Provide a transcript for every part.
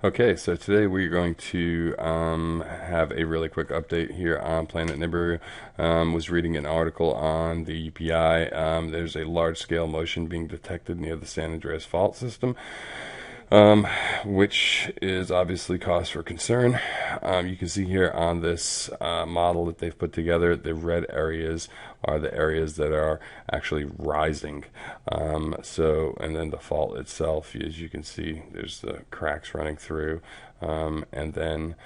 Okay, so today we're going to have a really quick update here on planet Nibiru. Was reading an article on the UPI. There's a large-scale motion being detected near the San Andreas Fault system, um, which is obviously cause for concern. You can see here on this model that they've put together, the red areas are the areas that are actually rising. And then the fault itself, as you can see, there's the cracks running through, and then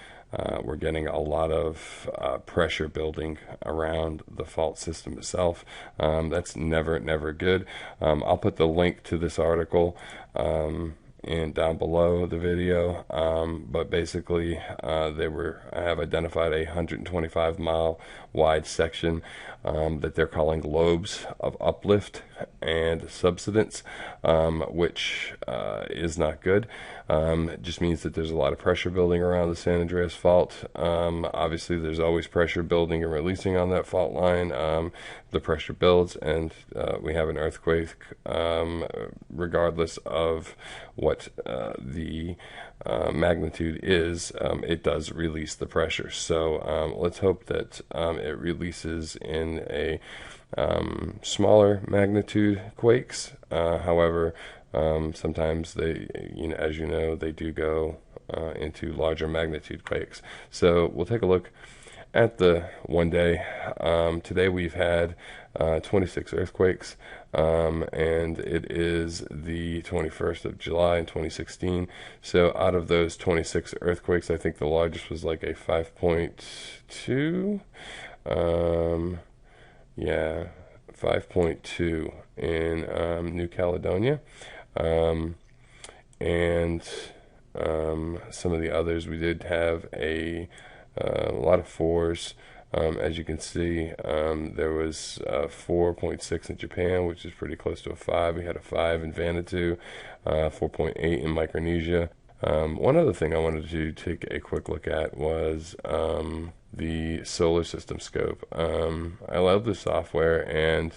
we're getting a lot of pressure building around the fault system itself. That's never good. I'll put the link to this article and down below the video, but basically I have identified a 125-mile wide section that they're calling lobes of uplift and subsidence, which is not good. It just means that there's a lot of pressure building around the San Andreas Fault. Obviously there's always pressure building and releasing on that fault line. The pressure builds and we have an earthquake, regardless of what the magnitude is. It does release the pressure. So let's hope that it releases in a smaller magnitude quakes. However, sometimes they, as you know, they do go into larger magnitude quakes. So we'll take a look at the one day. Today we've had 26 earthquakes, and it is the 21st of July in 2016. So out of those 26 earthquakes, I think the largest was like a 5.2. Yeah, 5.2 in New Caledonia. And some of the others, we did have a lot of fours. As you can see, there was 4.6 in Japan, which is pretty close to a 5. We had a 5 in Vanuatu, 4.8 in Micronesia. One other thing I wanted to take a quick look at was the solar system scope. I love the software, and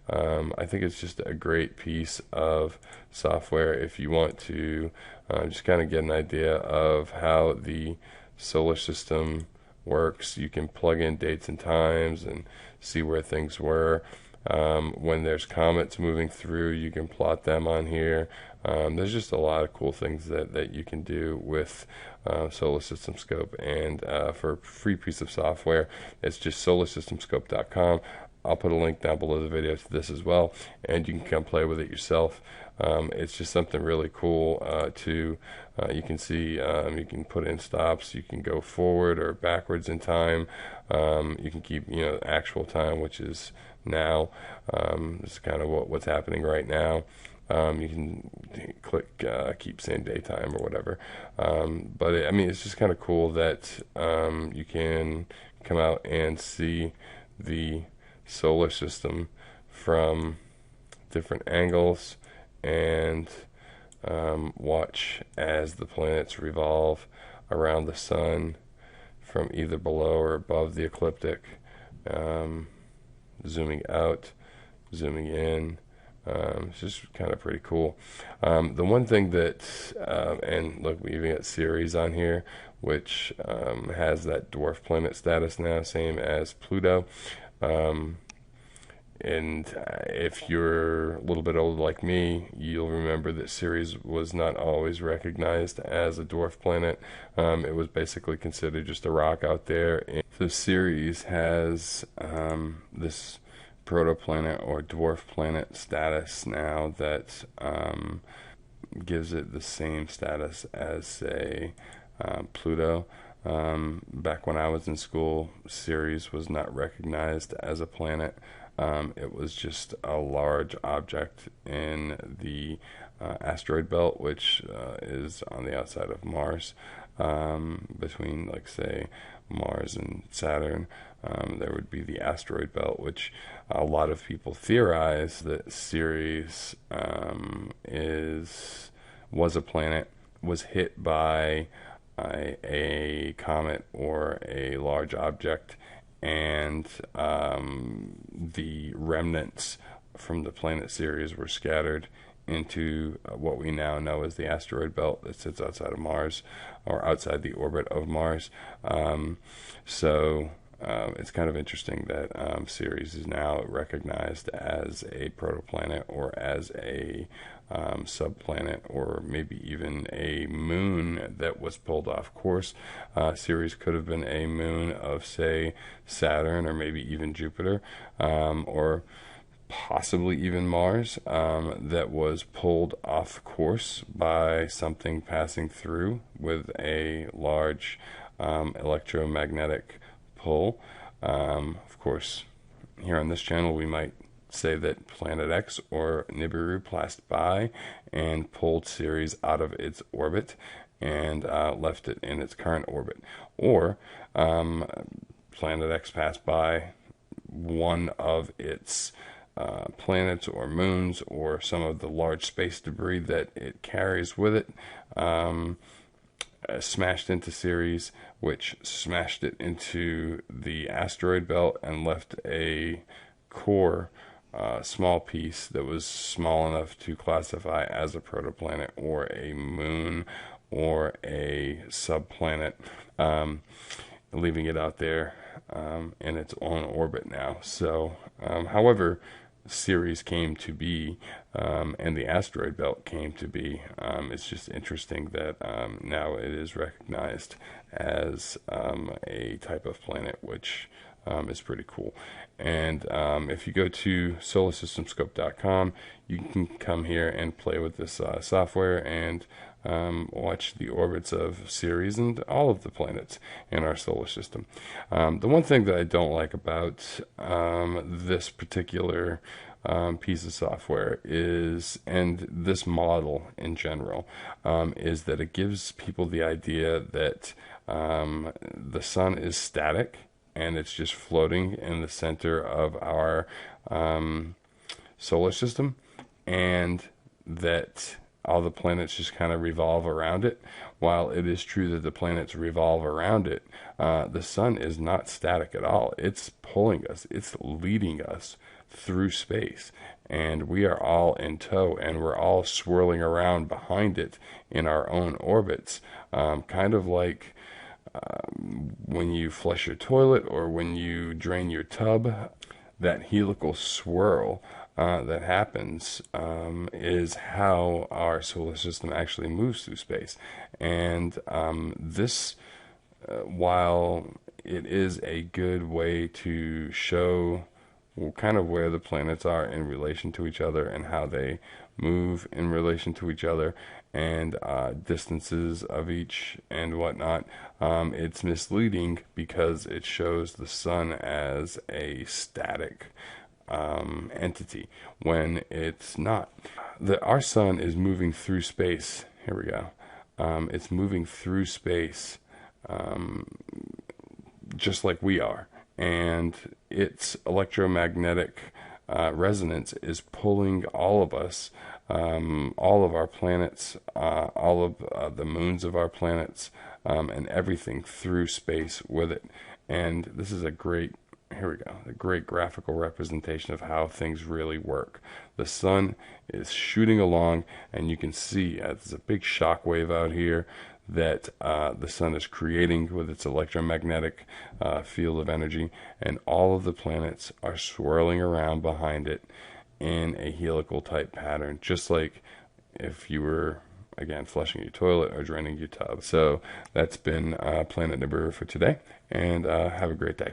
I think it's just a great piece of software if you want to just kind of get an idea of how the solar system works. You can plug in dates and times and see where things were. When there's comets moving through, you can plot them on here. There's just a lot of cool things that you can do with Solar System Scope. And for a free piece of software, it's just solarsystemscope.com. I'll put a link down below the video to this as well, and you can come play with it yourself. It's just something really cool you can see, you can put in stops, you can go forward or backwards in time, you can keep actual time, which is now. This is kind of what's happening right now. You can click keep same day time or whatever, but it's just kind of cool that you can come out and see the solar system from different angles and watch as the planets revolve around the sun from either below or above the ecliptic, zooming out, zooming in. It's just kind of pretty cool. The one thing that, and look, we even got Ceres on here, which has that dwarf planet status now, same as Pluto. And if you're a little bit old like me, you'll remember that Ceres was not always recognized as a dwarf planet. It was basically considered just a rock out there. And so Ceres has this protoplanet or dwarf planet status now that gives it the same status as, say, Pluto. Back when I was in school, Ceres was not recognized as a planet. It was just a large object in the asteroid belt, which is on the outside of Mars, between, like, say, Mars and Saturn. There would be the asteroid belt, which a lot of people theorize that Ceres was a planet, was hit by a comet or a large object, and the remnants from the planet Ceres were scattered into what we now know as the asteroid belt that sits outside of Mars, or outside the orbit of Mars. It's kind of interesting that Ceres is now recognized as a protoplanet, or as a subplanet, or maybe even a moon that was pulled off course. Ceres could have been a moon of, say, Saturn, or maybe even Jupiter, or possibly even Mars, that was pulled off course by something passing through with a large electromagnetic pull. Of course, here on this channel, we might say that Planet X or Nibiru passed by and pulled Ceres out of its orbit and left it in its current orbit. Or Planet X passed by one of its planets or moons, or some of the large space debris that it carries with it, smashed into Ceres, which smashed it into the asteroid belt and left a core, small piece that was small enough to classify as a protoplanet, or a moon, or a subplanet, leaving it out there in its own orbit now. So, however Ceres came to be, and the asteroid belt came to be, it's just interesting that now it is recognized as a type of planet, which is pretty cool. And if you go to solarsystemscope.com, you can come here and play with this software and watch the orbits of Ceres and all of the planets in our solar system. The one thing that I don't like about this particular piece of software is, and this model in general, is that it gives people the idea that the sun is static and it's just floating in the center of our solar system, and that all the planets just kind of revolve around it. While it is true that the planets revolve around it, the sun is not static at all. It's pulling us, it's leading us through space, and we are all in tow, and we're all swirling around behind it in our own orbits, kind of like when you flush your toilet or when you drain your tub. That helical swirl that happens is how our solar system actually moves through space. And this, while it is a good way to show kind of where the planets are in relation to each other and how they move in relation to each other, and distances of each and whatnot, it's misleading because it shows the sun as a static entity when it's not. Our sun is moving through space. Here we go. It's moving through space just like we are, and its electromagnetic resonance is pulling all of us, all of our planets, all of the moons of our planets, and everything through space with it. And this is a great, here we go, a great graphical representation of how things really work. The sun is shooting along, and you can see there's a big shock wave out here that the sun is creating with its electromagnetic field of energy, and all of the planets are swirling around behind it in a helical type pattern, just like if you were, again, flushing your toilet or draining your tub. So that's been Planet Nibiru for today, and have a great day.